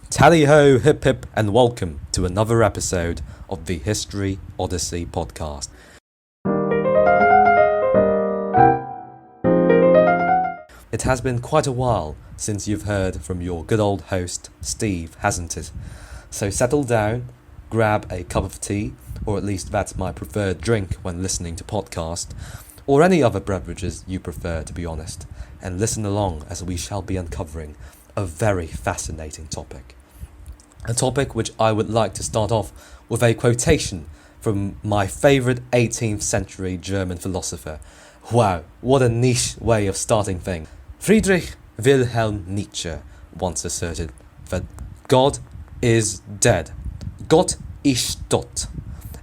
Tally ho, hip hip, and welcome to another episode of the History Odyssey Podcast. It has been quite a while since you've heard from your good old host, Steve, hasn't it? So settle down, grab a cup of tea, or at least that's my preferred drink when listening to podcasts, or any other beverages you prefer, to be honest, and listen along as we shall be uncovering a very fascinating topic. A topic which I would like to start off with a quotation from my favourite 18th century German philosopher. Wow, what a niche way of starting things. Friedrich Wilhelm Nietzsche once asserted that God is dead. Gott ist tot,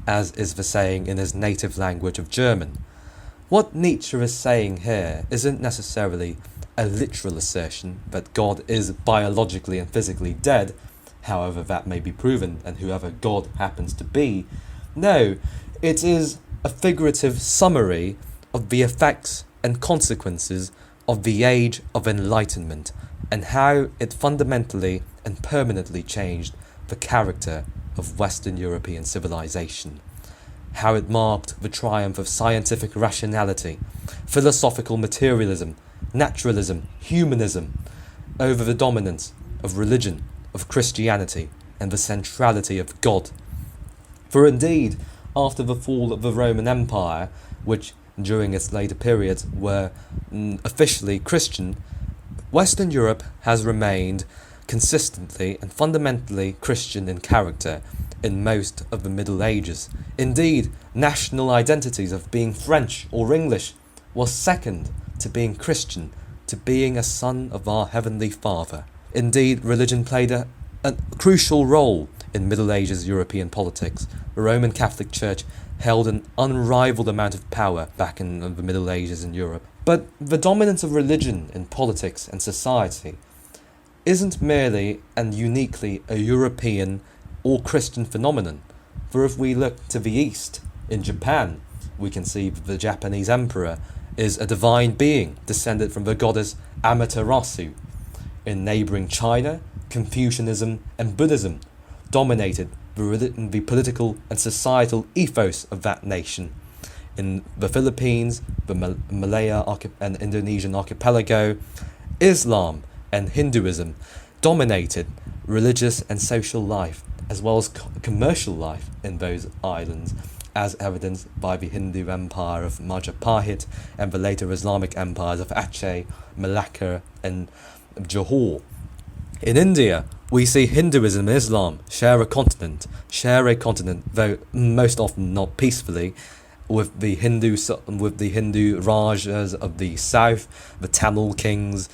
as is the saying in his native language of German. What Nietzsche is saying here isn't necessarily a literal assertion that God is biologically and physically dead, however that may be proven, and whoever God happens to be. No, it is a figurative summary of the effects and consequences of the Age of Enlightenment and how it fundamentally and permanently changed the character of Western European civilization. How it marked the triumph of scientific rationality, philosophical materialism, naturalism, humanism, over the dominance of religion, of Christianity, and the centrality of God. For indeed, after the fall of the Roman Empire, which during its later periods were officially Christian, Western Europe has remained consistently and fundamentally Christian in character in most of the Middle Ages. Indeed, national identities of being French or English was second to being Christian, to being a son of our Heavenly Father. Indeed, religion played a crucial role in Middle Ages European politics. The Roman Catholic Church held an unrivaled amount of power back in the Middle Ages in Europe. But the dominance of religion in politics and society isn't merely and uniquely a European or Christian phenomenon. For if we look to the east, in Japan, we can see that the Japanese emperor is a divine being descended from the goddess Amaterasu. In neighbouring China, Confucianism and Buddhism dominated the political and societal ethos of that nation. In the Philippines, the Malaya and Indonesian archipelago, Islam and Hinduism dominated religious and social life, as well as commercial life in those islands, as evidenced by the Hindu empire of Majapahit and the later Islamic empires of Aceh, Malacca and Johor. In India, we see Hinduism and Islam share a continent, though most often not peacefully, with the Hindu Rajas of the south, the Tamil kings,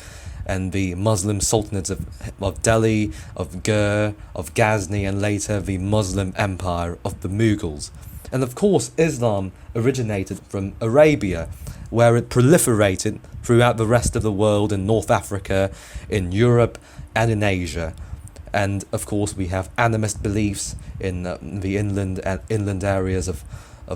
and the Muslim sultanates of Delhi, of Ghur, of Ghazni, and later the Muslim empire of the Mughals. And of course, Islam originated from Arabia, where it proliferated throughout the rest of the world, in North Africa, in Europe, and in Asia. And of course, we have animist beliefs in the inland areas of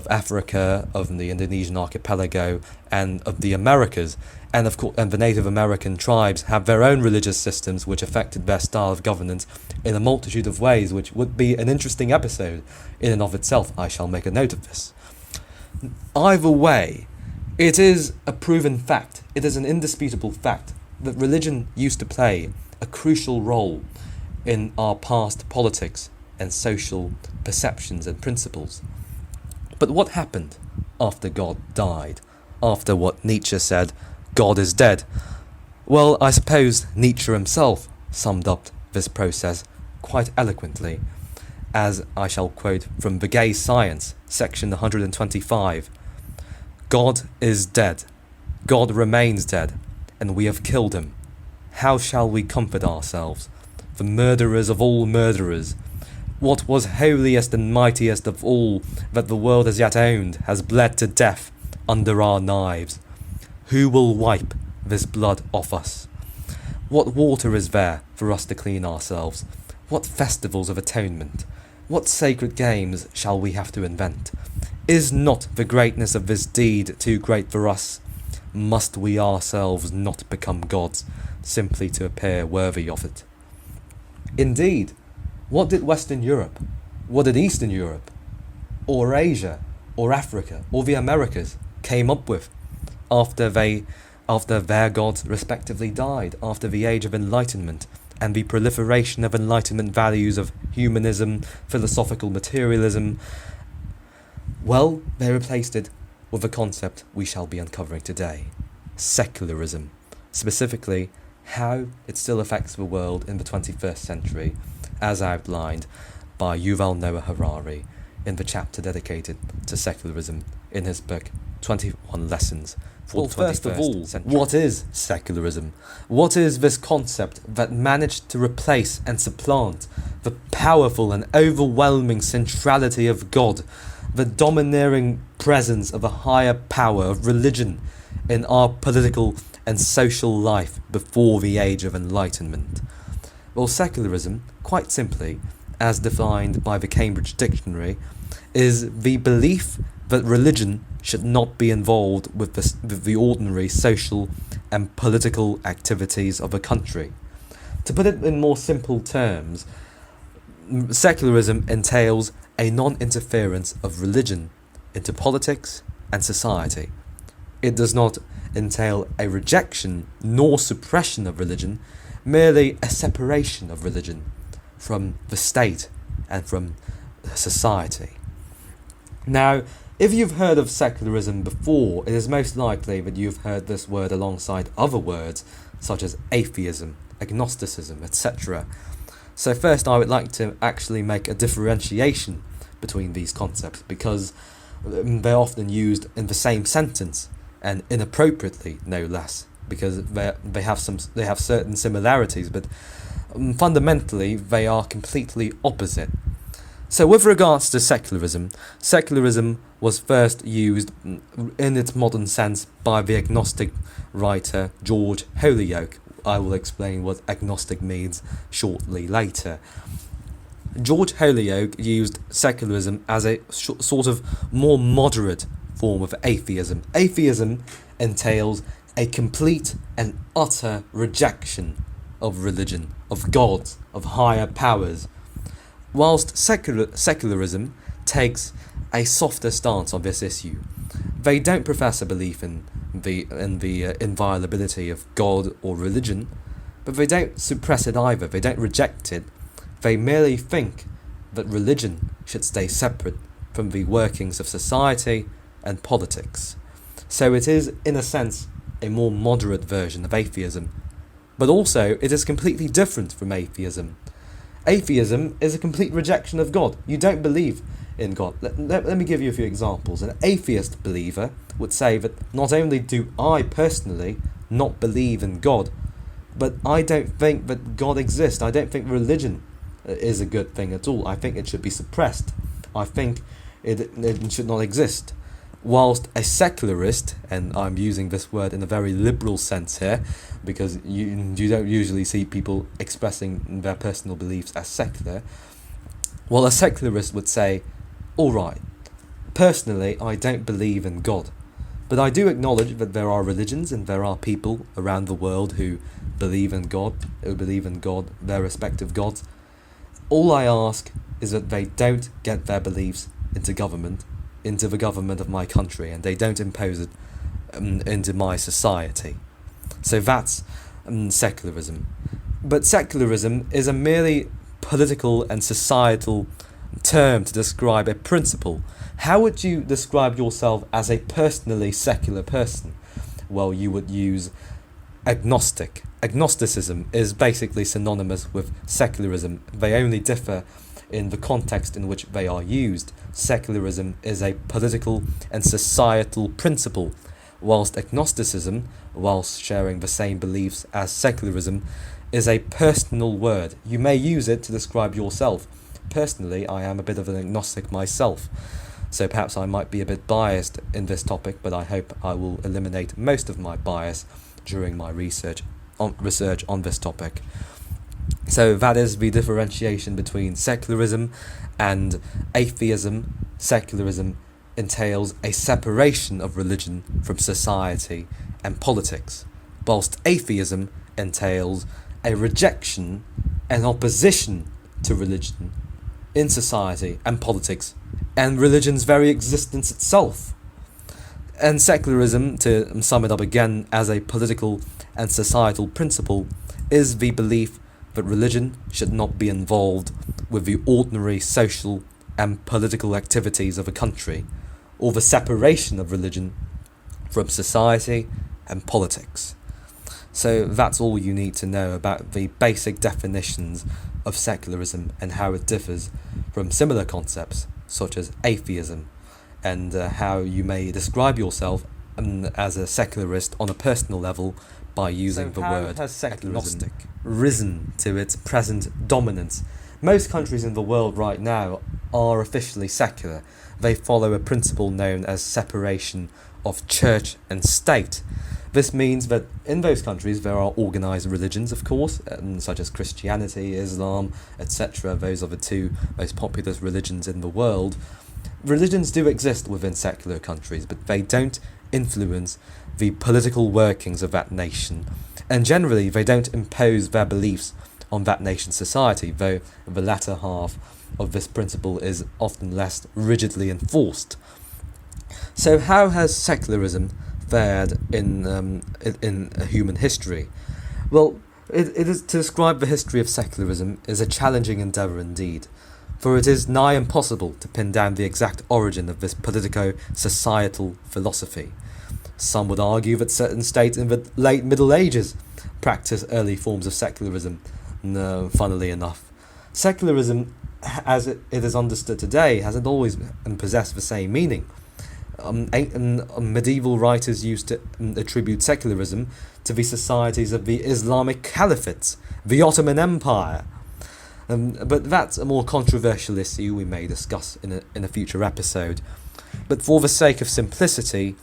Africa, of the Indonesian archipelago, and of the Americas. And of course, and the Native American tribes have their own religious systems which affected their style of governance in a multitude of ways, which would be an interesting episode in and of itself. I shall make a note of this. Either way, it is a proven fact, it is an indisputable fact, that religion used to play a crucial role in our past politics and social perceptions and principles. But what happened after God died? After what Nietzsche said, God is dead? Well, I suppose Nietzsche himself summed up this process quite eloquently, as I shall quote from The Gay Science, section 125. God is dead. God remains dead, and we have killed him. How shall we comfort ourselves? The murderers of all murderers. What was holiest and mightiest of all that the world has yet owned has bled to death under our knives. Who will wipe this blood off us? What water is there for us to clean ourselves? What festivals of atonement? What sacred games shall we have to invent? Is not the greatness of this deed too great for us? Must we ourselves not become gods, simply to appear worthy of it? Indeed, what did Western Europe, what did Eastern Europe, or Asia, or Africa, or the Americas came up with after their gods respectively died, after the Age of Enlightenment and the proliferation of Enlightenment values of humanism, philosophical materialism? Well, they replaced it with a concept we shall be uncovering today: secularism. Specifically, how it still affects the world in the 21st century, as outlined by Yuval Noah Harari in the chapter dedicated to secularism in his book 21 Lessons for the 21st First of all, century. What is secularism? What is this concept that managed to replace and supplant the powerful and overwhelming centrality of God, the domineering presence of a higher power of religion in our political and social life before the Age of Enlightenment? Well, secularism, quite simply, as defined by the Cambridge Dictionary, is the belief that religion should not be involved with the ordinary social and political activities of a country. To put it in more simple terms, secularism entails a non-interference of religion into politics and society. It does not entail a rejection nor suppression of religion, merely a separation of religion from the state and from society. Now, if you've heard of secularism before, it is most likely that you've heard this word alongside other words such as atheism, agnosticism, etc. So first I would like to actually make a differentiation between these concepts, because they're often used in the same sentence, and inappropriately no less, because they have certain similarities, but fundamentally they are completely opposite. So with regards to secularism, secularism was first used in its modern sense by the agnostic writer George Holyoake. I will explain what agnostic means shortly later. George Holyoake used secularism as a sort of more moderate form of atheism. Atheism entails a complete and utter rejection of religion, of gods, of higher powers, whilst secularism takes a softer stance on this issue. They don't profess a belief in the inviolability of God or religion, but they don't suppress it either. They don't reject it. They merely think that religion should stay separate from the workings of society and politics. So it is, in a sense, a more moderate version of atheism, but also it is completely different from atheism. Atheism is a complete rejection of God. You don't believe in God. Let me give you a few examples. An atheist believer would say that not only do I personally not believe in God, but I don't think that God exists. I don't think religion is a good thing at all. I think it should be suppressed. I think it should not exist. Whilst a secularist, and I'm using this word in a very liberal sense here, because you don't usually see people expressing their personal beliefs as secular, well, a secularist would say, all right, personally, I don't believe in God, but I do acknowledge that there are religions and there are people around the world who believe in God, their respective gods. All I ask is that they don't get their beliefs into the government of my country, and they don't impose it into my society. So that's secularism. But secularism is a merely political and societal term to describe a principle. How would you describe yourself as a personally secular person? Well, you would use agnostic. Agnosticism is basically synonymous with secularism. They only differ in the context in which they are used. Secularism is a political and societal principle, whilst agnosticism, whilst sharing the same beliefs as secularism, is a personal word. You may use it to describe yourself. Personally, I am a bit of an agnostic myself, so perhaps I might be a bit biased in this topic, but I hope I will eliminate most of my bias during my research on this topic. So that is the differentiation between secularism and atheism. Secularism entails a separation of religion from society and politics, whilst atheism entails a rejection and opposition to religion in society and politics, and religion's very existence itself. And secularism, to sum it up again as a political and societal principle, is the belief that religion should not be involved with the ordinary social and political activities of a country, or the separation of religion from society and politics. So that's all you need to know about the basic definitions of secularism and how it differs from similar concepts such as atheism, and how you may describe yourself as a secularist on a personal level by using the word agnostic. Risen to its present dominance. Most countries in the world right now are officially secular. They follow a principle known as separation of church and state. This means that in those countries there are organised religions, of course, such as Christianity, Islam, etc. Those are the two most popular religions in the world. Religions do exist within secular countries, but they don't influence the political workings of that nation, and generally they don't impose their beliefs on that nation's society, though the latter half of this principle is often less rigidly enforced. So how has secularism fared in human history? Well, it is to describe the history of secularism is a challenging endeavour indeed, for it is nigh impossible to pin down the exact origin of this politico-societal philosophy. Some would argue that certain states in the late Middle Ages practiced early forms of secularism. No, funnily enough, secularism, as it is understood today, hasn't always possessed the same meaning. Medieval writers used to attribute secularism to the societies of the Islamic Caliphates, the Ottoman Empire. But that's a more controversial issue we may discuss in a future episode. But for the sake of simplicity,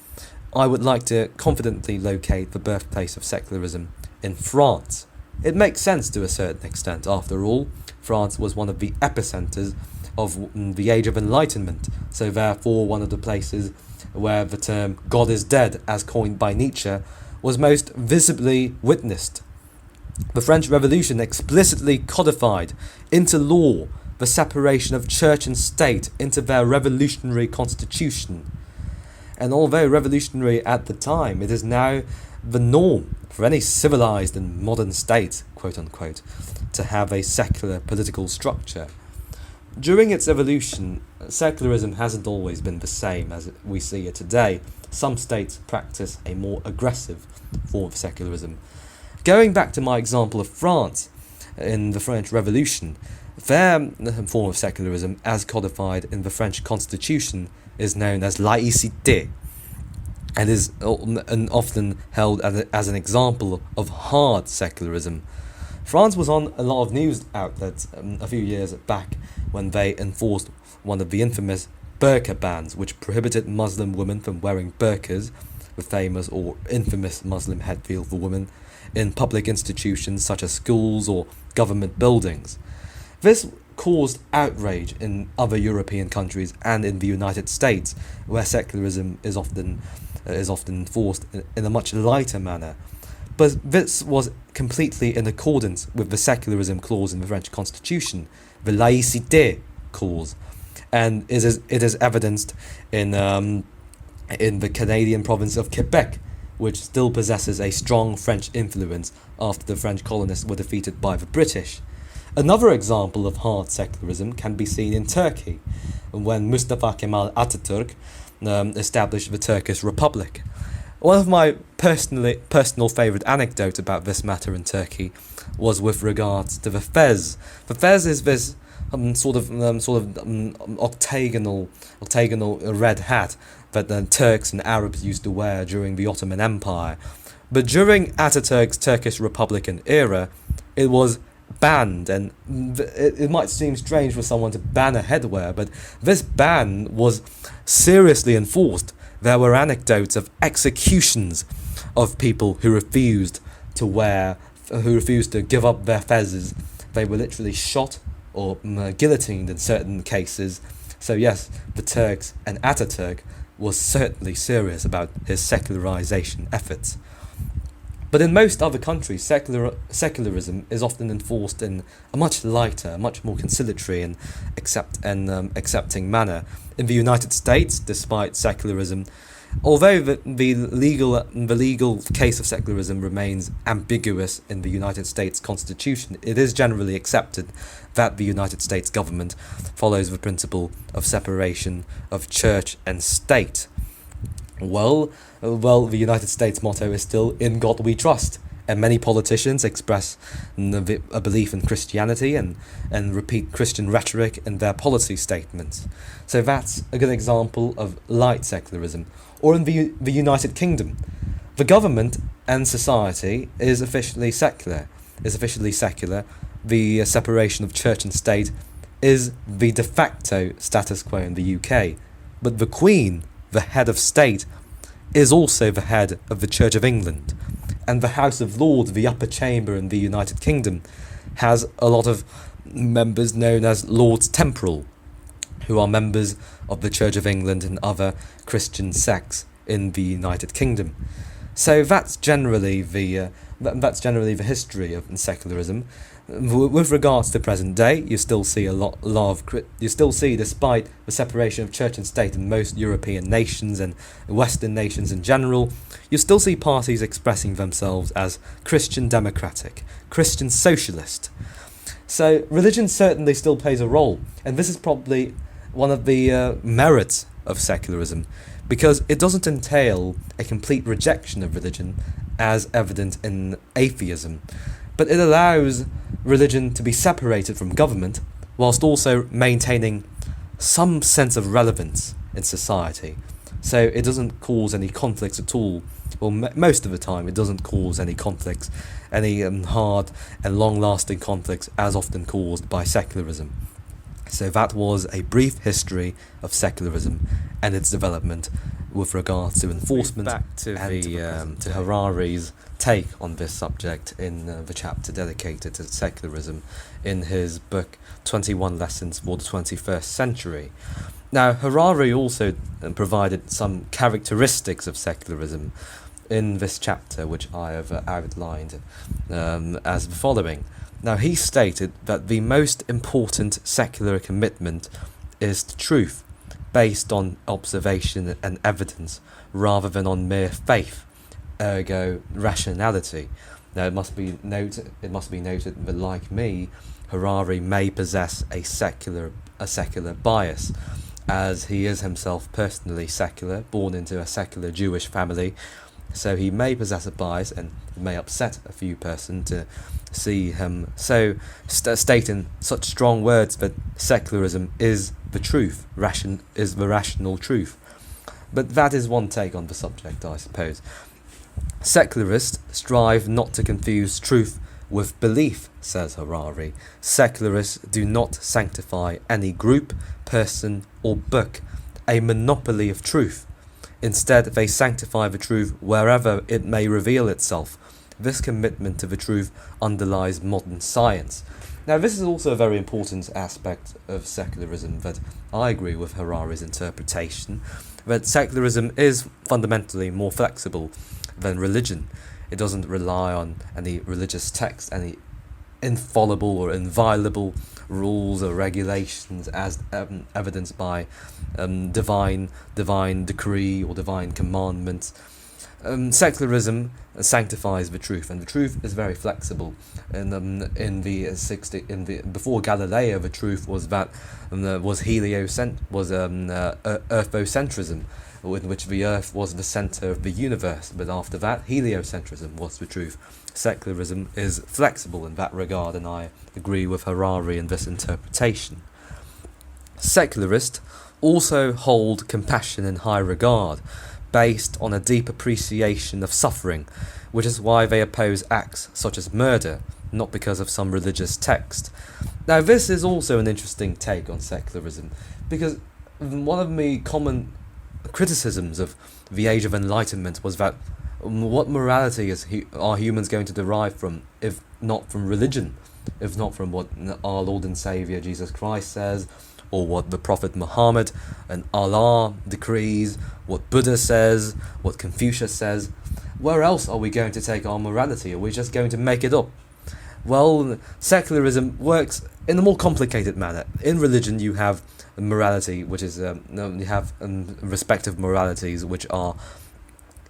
I would like to confidently locate the birthplace of secularism in France. It makes sense to a certain extent. After all, France was one of the epicenters of the Age of Enlightenment, so therefore one of the places where the term God is dead, as coined by Nietzsche, was most visibly witnessed. The French Revolution explicitly codified into law the separation of church and state into their revolutionary constitution. And although revolutionary at the time, it is now the norm for any civilized and modern state, quote unquote, to have a secular political structure. During its evolution, secularism hasn't always been the same as we see it today. Some states practice a more aggressive form of secularism. Going back to my example of France, in the French Revolution, their form of secularism, as codified in the French Constitution, is known as laïcité, and is often held as an example of hard secularism. France was on a lot of news outlets a few years back when they enforced one of the infamous burqa bans, which prohibited Muslim women from wearing burqas, the famous or infamous Muslim headgear for women, in public institutions such as schools or government buildings. This caused outrage in other European countries and in the United States, where secularism is often enforced in a much lighter manner. But this was completely in accordance with the secularism clause in the French Constitution, the laïcité clause, and it is evidenced in the Canadian province of Quebec, which still possesses a strong French influence after the French colonists were defeated by the British. Another example of hard secularism can be seen in Turkey, when Mustafa Kemal Atatürk established the Turkish Republic. One of my personal favourite anecdotes about this matter in Turkey was with regards to the fez. The fez is this octagonal red hat that the Turks and Arabs used to wear during the Ottoman Empire. But during Atatürk's Turkish Republican era, it was banned, and it might seem strange for someone to ban a headwear, but this ban was seriously enforced. There were anecdotes of executions of people who refused to give up their fezzes. They were literally shot or guillotined in certain cases. So yes, the Turks and Atatürk was certainly serious about his secularization efforts. But in most other countries, secularism is often enforced in a much lighter, much more conciliatory and accepting manner. In the United States, despite secularism, although the legal case of secularism remains ambiguous in the United States Constitution, it is generally accepted that the United States government follows the principle of separation of church and state. Well, the United States motto is still "In God We Trust," and many politicians express a belief in Christianity and repeat Christian rhetoric in their policy statements. So that's a good example of light secularism. Or in the United Kingdom, the government and society is officially secular. The separation of church and state is the de facto status quo in the UK. But the Queen, the head of state, is also the head of the Church of England. And the House of Lords, the upper chamber in the United Kingdom, has a lot of members known as Lords Temporal, who are members of the Church of England and other Christian sects in the United Kingdom. So that's generally the history of secularism. With regards to present day, you still see despite the separation of church and state in most European nations and Western nations in general, you still see parties expressing themselves as Christian democratic, Christian socialist. So religion certainly still plays a role, and this is probably one of the merits of secularism, because it doesn't entail a complete rejection of religion as evident in atheism, but it allows religion to be separated from government whilst also maintaining some sense of relevance in society. So it doesn't cause any conflicts at all. Well, most of the time it doesn't cause any conflicts, any hard and long-lasting conflicts as often caused by secularism. So that was a brief history of secularism and its development with regards to enforcement back to to Harari's take on this subject in the chapter dedicated to secularism in his book 21 Lessons for the 21st Century. Now, Harari also provided some characteristics of secularism in this chapter, which I have outlined as the following. Now, he stated that the most important secular commitment is to truth, based on observation and evidence, rather than on mere faith, ergo rationality. Now, it must be noted that, like me, Harari may possess a secular bias, as he is himself personally secular, born into a secular Jewish family. So he may possess a bias, and it may upset a few persons to see him state in such strong words that secularism is the truth, is the rational truth. But that is one take on the subject, I suppose. Secularists strive not to confuse truth with belief, says Harari. Secularists do not sanctify any group, person, or book a monopoly of truth. Instead, they sanctify the truth wherever it may reveal itself. This commitment to the truth underlies modern science. Now, this is also a very important aspect of secularism, that I agree with Harari's interpretation, that secularism is fundamentally more flexible than religion. It doesn't rely on any religious text, any infallible or inviolable rules or regulations as evidenced by divine decree or divine commandments. Secularism sanctifies the truth, and the truth is very flexible. Before Galileo, the truth was that was earthocentrism, in which the earth was the centre of the universe. But after that, heliocentrism was the truth. Secularism is flexible in that regard, and I agree with Harari in this interpretation. Secularists also hold compassion in high regard, based on a deep appreciation of suffering, which is why they oppose acts such as murder, not because of some religious text. Now, this is also an interesting take on secularism, because one of the common criticisms of the Age of Enlightenment was that what morality are humans going to derive from, if not from religion, if not from what our Lord and Saviour Jesus Christ says, or what the Prophet Muhammad and Allah decrees, what Buddha says, what Confucius says. where else are we going to take our morality? Are we just going to make it up? Well, secularism works in a more complicated manner. In religion, you have morality, which is you have respective moralities, which are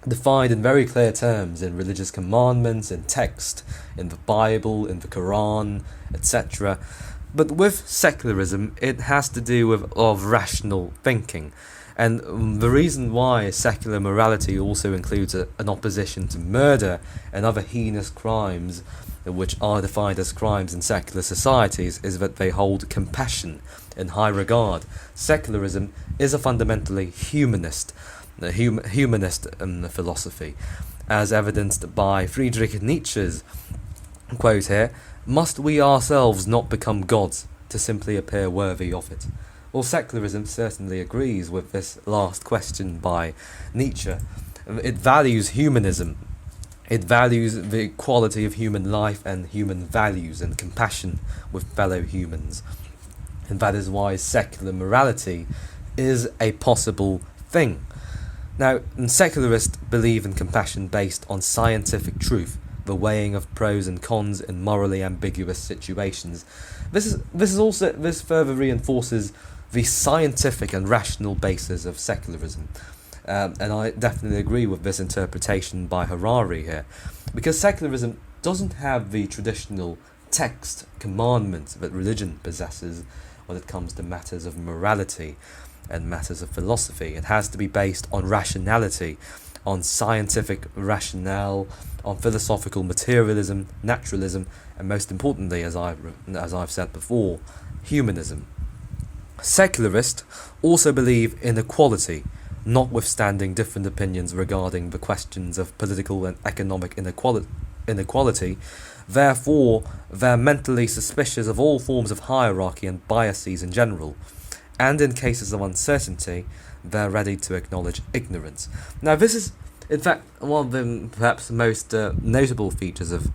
defined in very clear terms in religious commandments, in text, in the Bible, in the Quran, etc. But with secularism, it has to do with rational thinking. And the reason why secular morality also includes an opposition to murder and other heinous crimes, which are defined as crimes in secular societies, is that they hold compassion in high regard. Secularism is a fundamentally humanist philosophy, as evidenced by Friedrich Nietzsche's quote here, "Must we ourselves not become gods to simply appear worthy of it?" Well, secularism certainly agrees with this last question by Nietzsche. It values humanism. It values the quality of human life and human values and compassion with fellow humans. And that is why secular morality is a possible thing. Now, secularists believe in compassion based on scientific truth, the weighing of pros and cons in morally ambiguous situations. This further reinforces the scientific and rational basis of secularism. And I definitely agree with this interpretation by Harari here, because secularism doesn't have the traditional text commandment that religion possesses when it comes to matters of morality and matters of philosophy. It has to be based on rationality, on scientific rationale, on philosophical materialism, naturalism, and most importantly, as I've said before, humanism. Secularists also believe in equality, notwithstanding different opinions regarding the questions of political and economic inequality. Therefore, they're mentally suspicious of all forms of hierarchy and biases in general, and in cases of uncertainty, they're ready to acknowledge ignorance. Now, this is, in fact, one of the perhaps most notable features of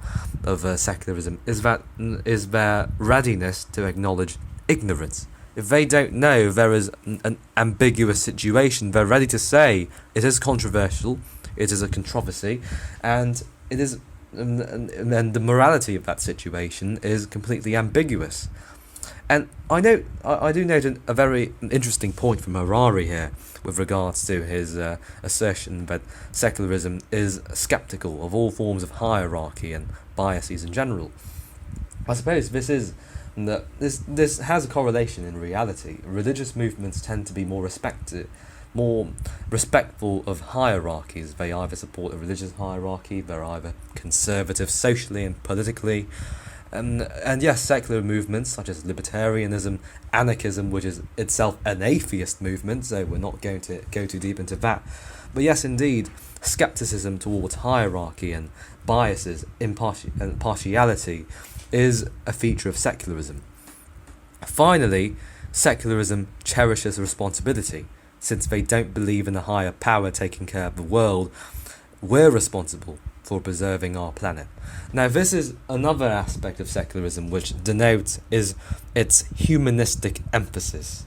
secularism is their readiness to acknowledge ignorance. If they don't know there is an ambiguous situation, they're ready to say it is controversial, it is a controversy, and it is, and the morality of that situation is completely ambiguous. And I do note a very interesting point from Harari here with regards to his assertion that secularism is skeptical of all forms of hierarchy and biases in general. I suppose this has a correlation in reality. Religious movements tend to be more respectful of hierarchies. They either support a religious hierarchy, they're either conservative socially and politically. And yes, secular movements such as libertarianism, anarchism, which is itself an atheist movement, so we're not going to go too deep into that. But yes, indeed, skepticism towards hierarchy and biases, and partiality is a feature of secularism. Finally, secularism cherishes responsibility. Since they don't believe in a higher power taking care of the world, we're responsible for preserving our planet. Now, this is another aspect of secularism which denotes its humanistic emphasis.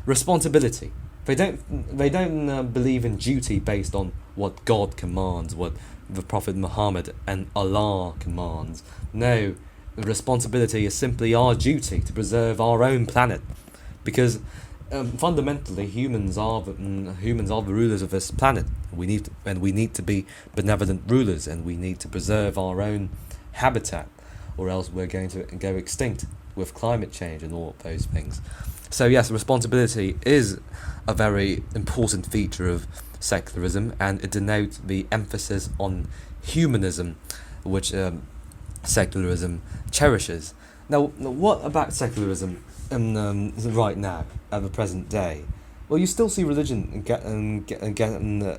Responsibility. They don't believe in duty based on what God commands, what the Prophet Muhammad and Allah commands. No, responsibility is simply our duty to preserve our own planet, because fundamentally humans are the rulers of this planet. We need to be benevolent rulers, and we need to preserve our own habitat, or else we're going to go extinct with climate change and all of those things. So yes, responsibility is a very important feature of secularism, and it denotes the emphasis on humanism, which secularism cherishes. Now, what about secularism right now, at the present day? Well, you still see religion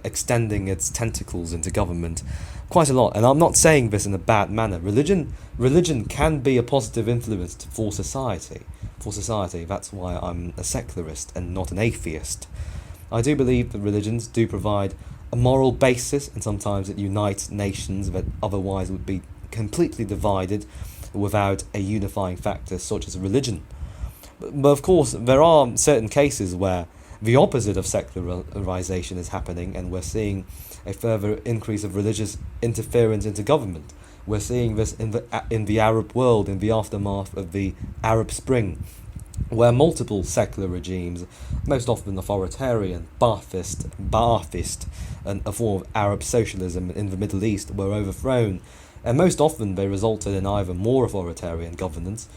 extending its tentacles into government quite a lot, and I'm not saying this in a bad manner. Religion can be a positive influence for society. That's why I'm a secularist and not an atheist. I do believe that religions do provide a moral basis, and sometimes it unites nations that otherwise would be completely divided without a unifying factor such as religion. But of course, there are certain cases where The opposite of secularization is happening, and we're seeing a further increase of religious interference into government. We're seeing this in the Arab world, in the aftermath of the Arab Spring, where multiple secular regimes, most often authoritarian, Ba'athist, and a form of Arab socialism in the Middle East, were overthrown, and most often they resulted in either more authoritarian governance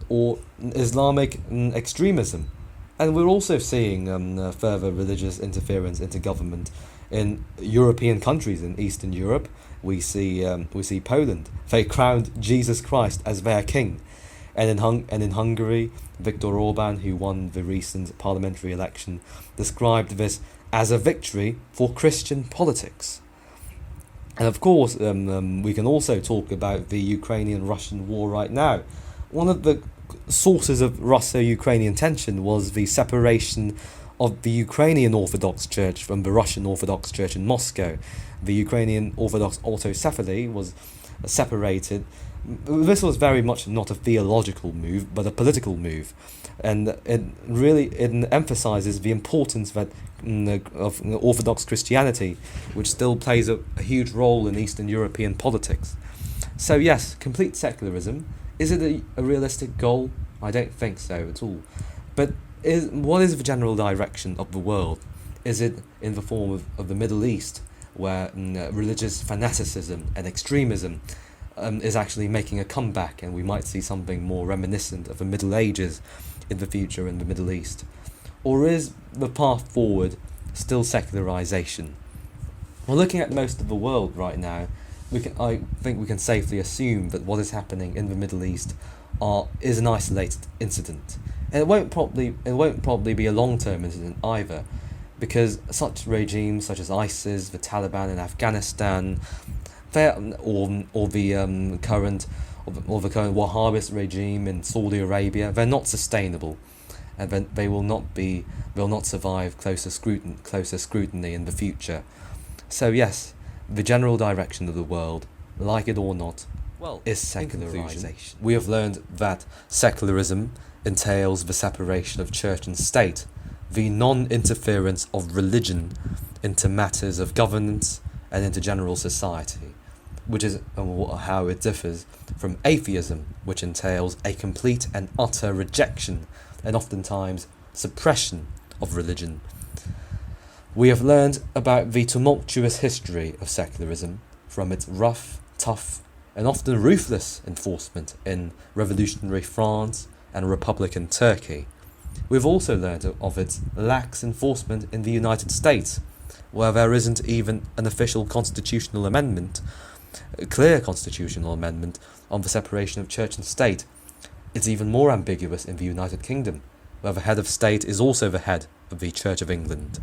or Islamic extremism. And we're also seeing further religious interference into government in European countries. In Eastern Europe, we see Poland. They crowned Jesus Christ as their king, and in Hungary, Viktor Orban, who won the recent parliamentary election, described this as a victory for Christian politics. And of course, we can also talk about the Ukrainian-Russian war right now. One of the sources of Russo-Ukrainian tension was the separation of the Ukrainian Orthodox Church from the Russian Orthodox Church in Moscow. The Ukrainian Orthodox autocephaly was separated. This was very much not a theological move, but a political move, and it emphasizes the importance of Orthodox Christianity, which still plays a huge role in Eastern European politics. So yes, complete secularism. Is it a realistic goal? I don't think so at all. But what is the general direction of the world? Is it in the form of the Middle East, where religious fanaticism and extremism is actually making a comeback, and we might see something more reminiscent of the Middle Ages in the future in the Middle East? Or is the path forward still secularization? Well, looking at most of the world right now, I think we can safely assume that what is happening in the Middle East is an isolated incident, and it won't probably be a long-term incident either, because such regimes such as ISIS, the Taliban in Afghanistan, or the current Wahhabist regime in Saudi Arabia, they're not sustainable, and they will not survive closer scrutiny in the future. So yes, the general direction of the world, like it or not, is secularization. We have learned that secularism entails the separation of church and state, the non-interference of religion into matters of governance and into general society, which is how it differs from atheism, which entails a complete and utter rejection and oftentimes suppression of religion. We have learned about the tumultuous history of secularism, from its rough, tough, and often ruthless enforcement in revolutionary France and Republican Turkey. We've also learned of its lax enforcement in the United States, where there isn't even an official constitutional amendment, a clear constitutional amendment on the separation of church and state. It's even more ambiguous in the United Kingdom, where the head of state is also the head of the Church of England.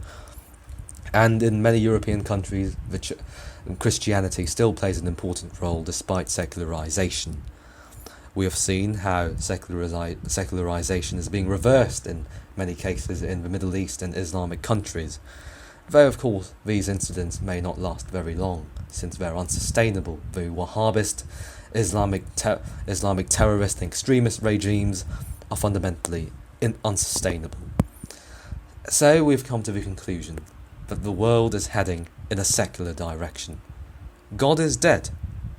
And in many European countries, Christianity still plays an important role despite secularization. We have seen how secularization is being reversed in many cases in the Middle East and Islamic countries, though of course these incidents may not last very long, since they're unsustainable. The Wahhabist, Islamic terrorist and extremist regimes are fundamentally unsustainable. So we've come to the conclusion that the world is heading in a secular direction. God is dead.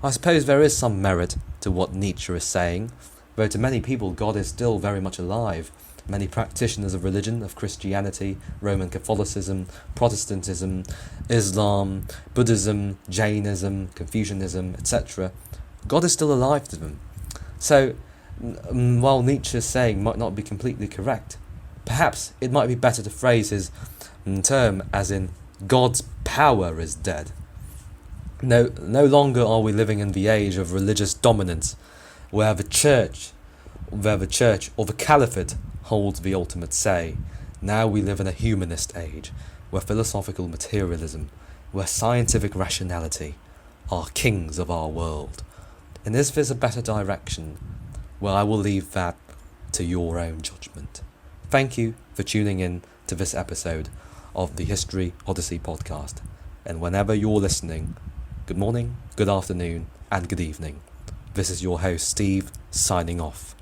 I suppose there is some merit to what Nietzsche is saying, though to many people God is still very much alive. Many practitioners of religion, of Christianity, Roman Catholicism, Protestantism, Islam, Buddhism, Jainism, Confucianism, etc., God is still alive to them. So, while Nietzsche's saying might not be completely correct, perhaps it might be better to phrase his term as in God's power is dead. No longer are we living in the age of religious dominance, where the church or the caliphate holds the ultimate say. Now we live in a humanist age, where philosophical materialism, where scientific rationality are kings of our world. And is this a better direction? Well, I will leave that to your own judgment. Thank you for tuning in to this episode of the History Odyssey podcast. And whenever you're listening, good morning, good afternoon, and good evening. This is your host, Steve, signing off.